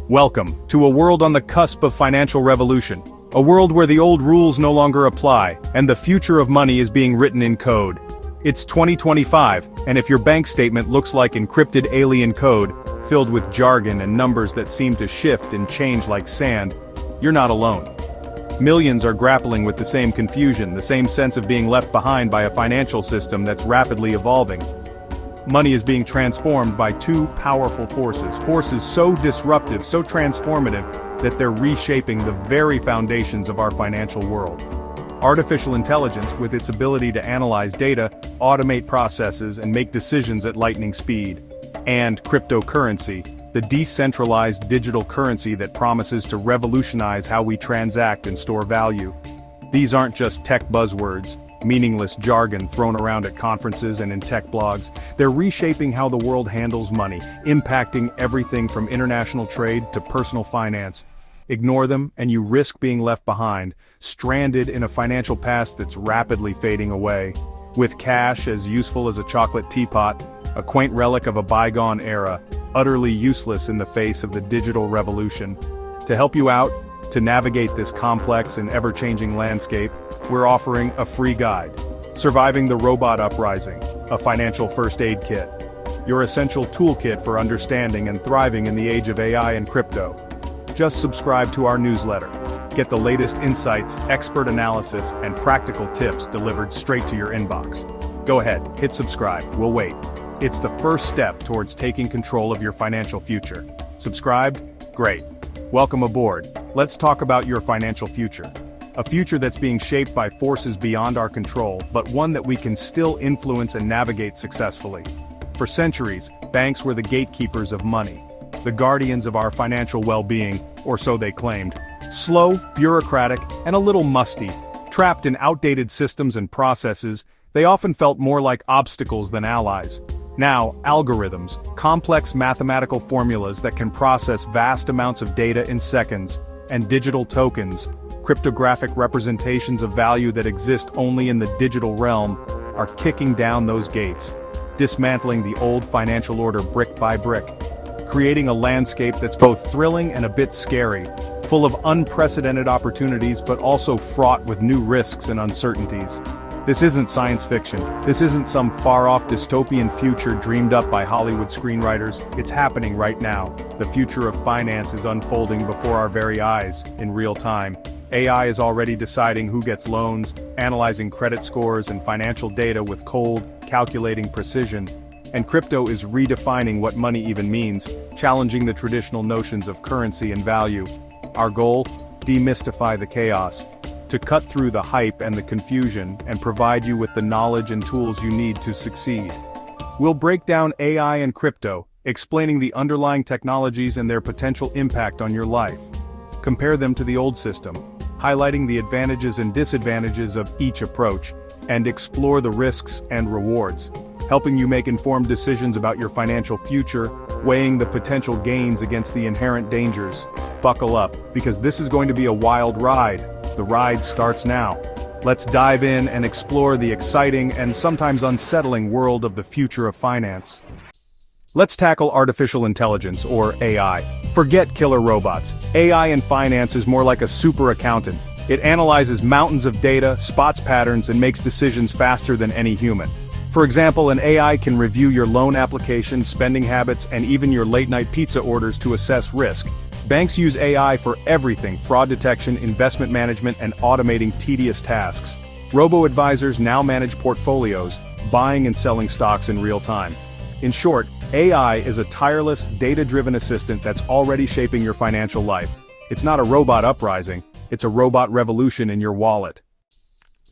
Welcome to a world on the cusp of financial revolution. A world where the old rules no longer apply, and the future of money is being written in code. It's 2025, and if your bank statement looks like encrypted alien code, filled with jargon and numbers that seem to shift and change like sand, you're not alone. Millions are grappling with the same confusion, the same sense of being left behind by a financial system that's rapidly evolving. Money is being transformed by two powerful forces so disruptive, so transformative, that they're reshaping the very foundations of our financial world. Artificial intelligence, with its ability to analyze data, automate processes, and make decisions at lightning speed. And cryptocurrency, the decentralized digital currency that promises to revolutionize how we transact and store value. These aren't just tech buzzwords, meaningless jargon thrown around at conferences and in tech blogs. They're reshaping how the world handles money, impacting everything from international trade to personal finance. Ignore them, and you risk being left behind, stranded in a financial past that's rapidly fading away. With cash as useful as a chocolate teapot, a quaint relic of a bygone era, utterly useless in the face of the digital revolution. To help you out, to navigate this complex and ever-changing landscape, we're offering a free guide. Surviving the Robot Uprising, a financial first aid kit. Your essential toolkit for understanding and thriving in the age of AI and crypto. Just subscribe to our newsletter. Get the latest insights, expert analysis, and practical tips delivered straight to your inbox. Go ahead, hit subscribe, we'll wait. It's the first step towards taking control of your financial future. Subscribed? Great. Welcome aboard. Let's talk about your financial future. A future that's being shaped by forces beyond our control, but one that we can still influence and navigate successfully. For centuries, banks were the gatekeepers of money, the guardians of our financial well-being, or so they claimed. Slow, bureaucratic, and a little musty, trapped in outdated systems and processes, they often felt more like obstacles than allies. Now, algorithms, complex mathematical formulas that can process vast amounts of data in seconds, and digital tokens, cryptographic representations of value that exist only in the digital realm, are kicking down those gates, dismantling the old financial order brick by brick, creating a landscape that's both thrilling and a bit scary, full of unprecedented opportunities but also fraught with new risks and uncertainties. This isn't science fiction. This isn't some far-off dystopian future dreamed up by Hollywood screenwriters. It's happening right now. The future of finance is unfolding before our very eyes, in real time. AI is already deciding who gets loans, analyzing credit scores and financial data with cold, calculating precision. And crypto is redefining what money even means, challenging the traditional notions of currency and value. Our goal? Demystify the chaos. To cut through the hype and the confusion and provide you with the knowledge and tools you need to succeed. We'll break down AI and crypto, explaining the underlying technologies and their potential impact on your life. Compare them to the old system, highlighting the advantages and disadvantages of each approach, and explore the risks and rewards, helping you make informed decisions about your financial future, weighing the potential gains against the inherent dangers. Buckle up, because this is going to be a wild ride. The ride starts now. Let's dive in and explore the exciting and sometimes unsettling world of the future of finance. Let's tackle artificial intelligence, or AI. Forget killer robots. AI in finance is more like a super accountant. It analyzes mountains of data, spots patterns, and makes decisions faster than any human. For example, an AI can review your loan application, spending habits, and even your late-night pizza orders to assess risk. Banks use AI for everything: fraud detection, investment management, and automating tedious tasks. Robo-advisors now manage portfolios, buying and selling stocks in real time. In short, AI is a tireless, data-driven assistant that's already shaping your financial life. It's not a robot uprising, it's a robot revolution in your wallet.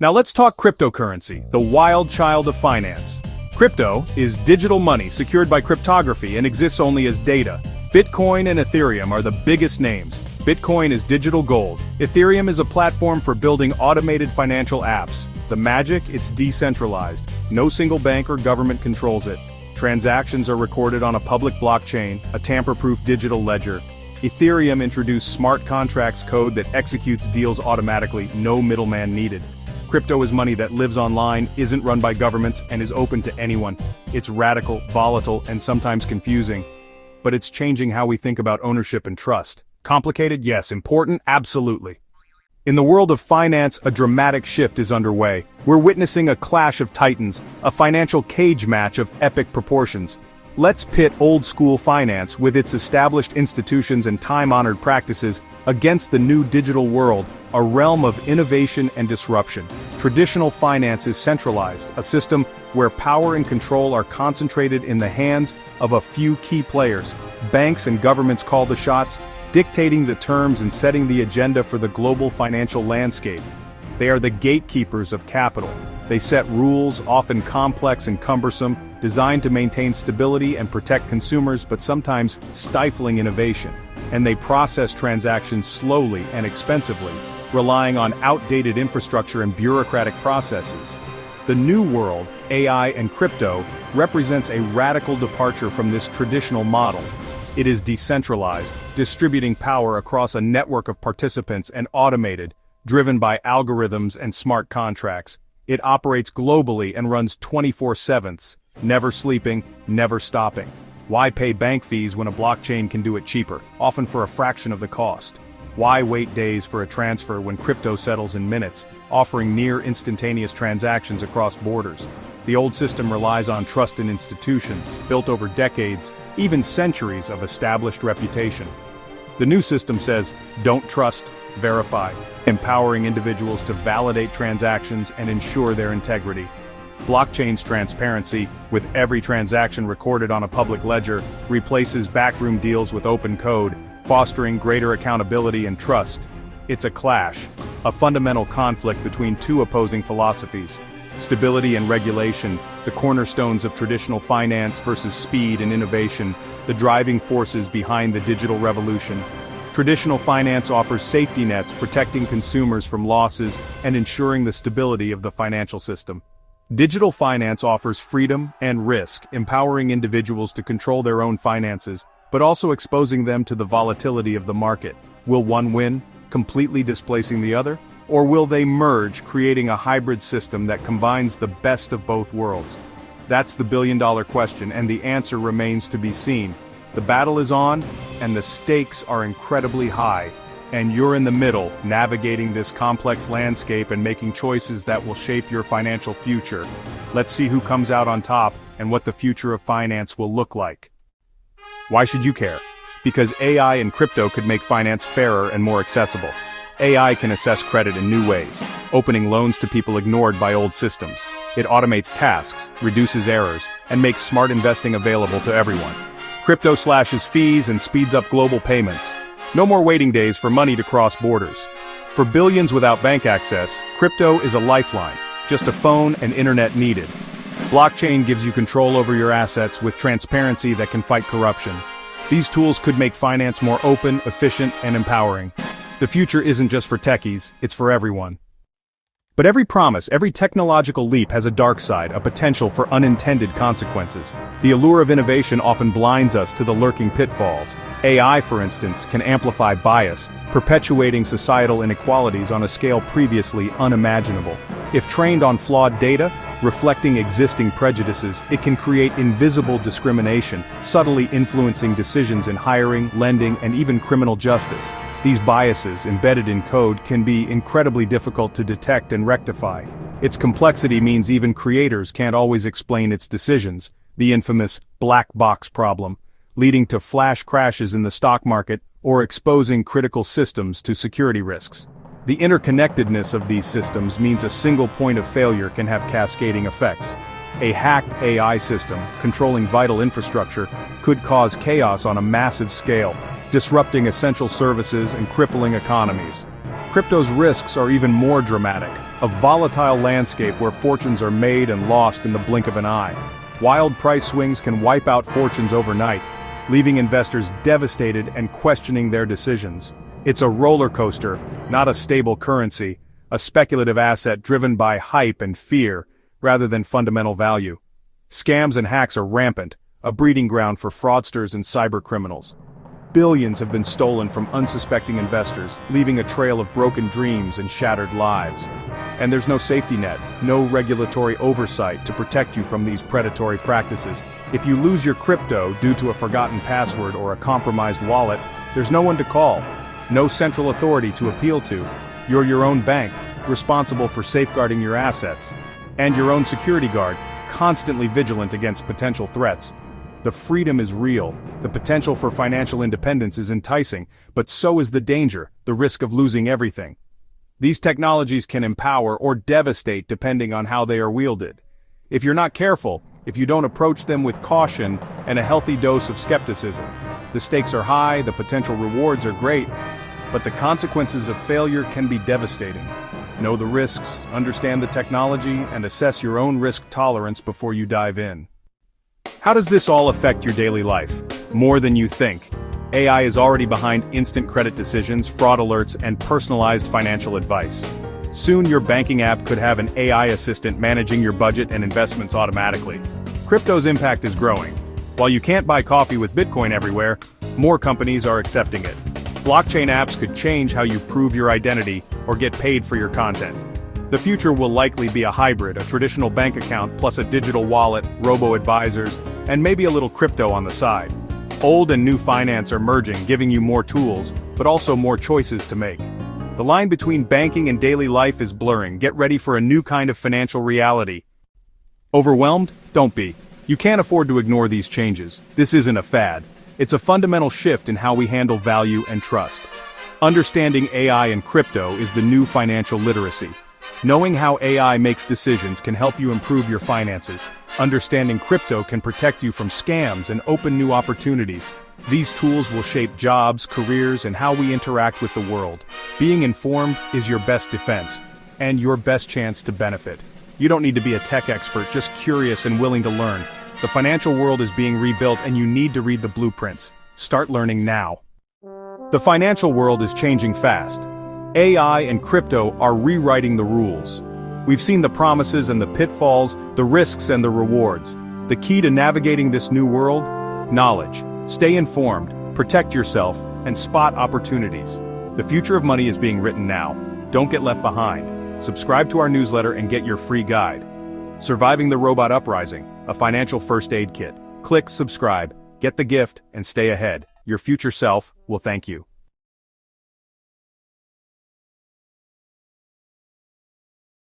Now let's talk cryptocurrency, the wild child of finance. Crypto is digital money secured by cryptography and exists only as data. Bitcoin and Ethereum are the biggest names. Bitcoin is digital gold. Ethereum is a platform for building automated financial apps. The magic? It's decentralized. No single bank or government controls it. Transactions are recorded on a public blockchain, a tamper-proof digital ledger. Ethereum introduced smart contracts code that executes deals automatically, no middleman needed. Crypto is money that lives online, isn't run by governments, and is open to anyone. It's radical, volatile, and sometimes confusing. but it's changing how we think about ownership and trust. Complicated? Yes. Important? Absolutely. In the world of finance, a dramatic shift is underway. We're witnessing a clash of titans, a financial cage match of epic proportions. Let's pit old-school finance with its established institutions and time-honored practices against the new digital world, a realm of innovation and disruption. Traditional finance is centralized, a system where power and control are concentrated in the hands of a few key players. Banks and governments call the shots, dictating the terms and setting the agenda for the global financial landscape. They are the gatekeepers of capital. They set rules, often complex and cumbersome, designed to maintain stability and protect consumers, but sometimes stifling innovation. And they process transactions slowly and expensively, relying on outdated infrastructure and bureaucratic processes. The new world, AI and crypto, represents a radical departure from this traditional model. It is decentralized, distributing power across a network of participants and automated, driven by algorithms and smart contracts. It operates globally and runs 24/7, never sleeping, never stopping. Why pay bank fees when a blockchain can do it cheaper, often for a fraction of the cost? Why wait days for a transfer when crypto settles in minutes, offering near instantaneous transactions across borders? The old system relies on trust in institutions, built over decades, even centuries of established reputation. The new system says, don't trust, verify, empowering individuals to validate transactions and ensure their integrity. Blockchain's transparency, with every transaction recorded on a public ledger, replaces backroom deals with open code, fostering greater accountability and trust. It's a clash, a fundamental conflict between two opposing philosophies. Stability and regulation, the cornerstones of traditional finance versus speed and innovation, the driving forces behind the digital revolution. Traditional finance offers safety nets, protecting consumers from losses and ensuring the stability of the financial system. Digital finance offers freedom and risk, empowering individuals to control their own finances, but also exposing them to the volatility of the market. Will one win, completely displacing the other? Or will they merge, creating a hybrid system that combines the best of both worlds? That's the billion-dollar question, and the answer remains to be seen. The battle is on, and the stakes are incredibly high. And you're in the middle, navigating this complex landscape and making choices that will shape your financial future. Let's see who comes out on top and what the future of finance will look like. Why should you care? Because AI and crypto could make finance fairer and more accessible. AI can assess credit in new ways, opening loans to people ignored by old systems. It automates tasks, reduces errors, and makes smart investing available to everyone. Crypto slashes fees and speeds up global payments. No more waiting days for money to cross borders. For billions without bank access, crypto is a lifeline, just a phone and internet needed. Blockchain gives you control over your assets with transparency that can fight corruption. These tools could make finance more open, efficient, and empowering. The future isn't just for techies, it's for everyone. But every promise, every technological leap has a dark side, a potential for unintended consequences. The allure of innovation often blinds us to the lurking pitfalls. AI, for instance, can amplify bias, perpetuating societal inequalities on a scale previously unimaginable. If trained on flawed data, reflecting existing prejudices, it can create invisible discrimination, subtly influencing decisions in hiring, lending, and even criminal justice. These biases, embedded in code, can be incredibly difficult to detect and rectify. Its complexity means even creators can't always explain its decisions, the infamous black box problem, leading to flash crashes in the stock market or exposing critical systems to security risks. The interconnectedness of these systems means a single point of failure can have cascading effects. A hacked AI system, controlling vital infrastructure, could cause chaos on a massive scale, disrupting essential services and crippling economies. Crypto's risks are even more dramatic, a volatile landscape where fortunes are made and lost in the blink of an eye. Wild price swings can wipe out fortunes overnight, leaving investors devastated and questioning their decisions. It's a roller coaster, not a stable currency, a speculative asset driven by hype and fear, rather than fundamental value. Scams and hacks are rampant, a breeding ground for fraudsters and cybercriminals. Billions have been stolen from unsuspecting investors, leaving a trail of broken dreams and shattered lives. And there's no safety net, no regulatory oversight to protect you from these predatory practices. If you lose your crypto due to a forgotten password or a compromised wallet, there's no one to call, no central authority to appeal to. You're your own bank, responsible for safeguarding your assets, and your own security guard, constantly vigilant against potential threats. The freedom is real, the potential for financial independence is enticing, but so is the danger, the risk of losing everything. These technologies can empower or devastate depending on how they are wielded. If you're not careful, if you don't approach them with caution and a healthy dose of skepticism, the stakes are high, the potential rewards are great, but the consequences of failure can be devastating. Know the risks, understand the technology, and assess your own risk tolerance before you dive in. How does this all affect your daily life? More than you think. AI is already behind instant credit decisions, fraud alerts, and personalized financial advice. Soon your banking app could have an AI assistant managing your budget and investments automatically. Crypto's impact is growing. While you can't buy coffee with Bitcoin everywhere, more companies are accepting it. Blockchain apps could change how you prove your identity or get paid for your content. The future will likely be a hybrid, a traditional bank account plus a digital wallet, robo-advisors, and maybe a little crypto on the side. Old and new finance are merging, giving you more tools, but also more choices to make. The line between banking and daily life is blurring. Get ready for a new kind of financial reality. Overwhelmed? Don't be. You can't afford to ignore these changes. This isn't a fad. It's a fundamental shift in how we handle value and trust. Understanding AI and crypto is the new financial literacy. Knowing how AI makes decisions can help you improve your finances. Understanding crypto can protect you from scams and open new opportunities. These tools will shape jobs, careers, and how we interact with the world. Being informed is your best defense, and your best chance to benefit. You don't need to be a tech expert, just curious and willing to learn. The financial world is being rebuilt and you need to read the blueprints. Start learning now. The financial world is changing fast. AI and crypto are rewriting the rules. We've seen the promises and the pitfalls, the risks and the rewards. The key to navigating this new world? Knowledge. Stay informed, protect yourself, and spot opportunities. The future of money is being written now. Don't get left behind. Subscribe to our newsletter and get your free guide. Surviving the Robot Uprising, a financial first aid kit. Click subscribe, get the gift, and stay ahead. Your future self will thank you.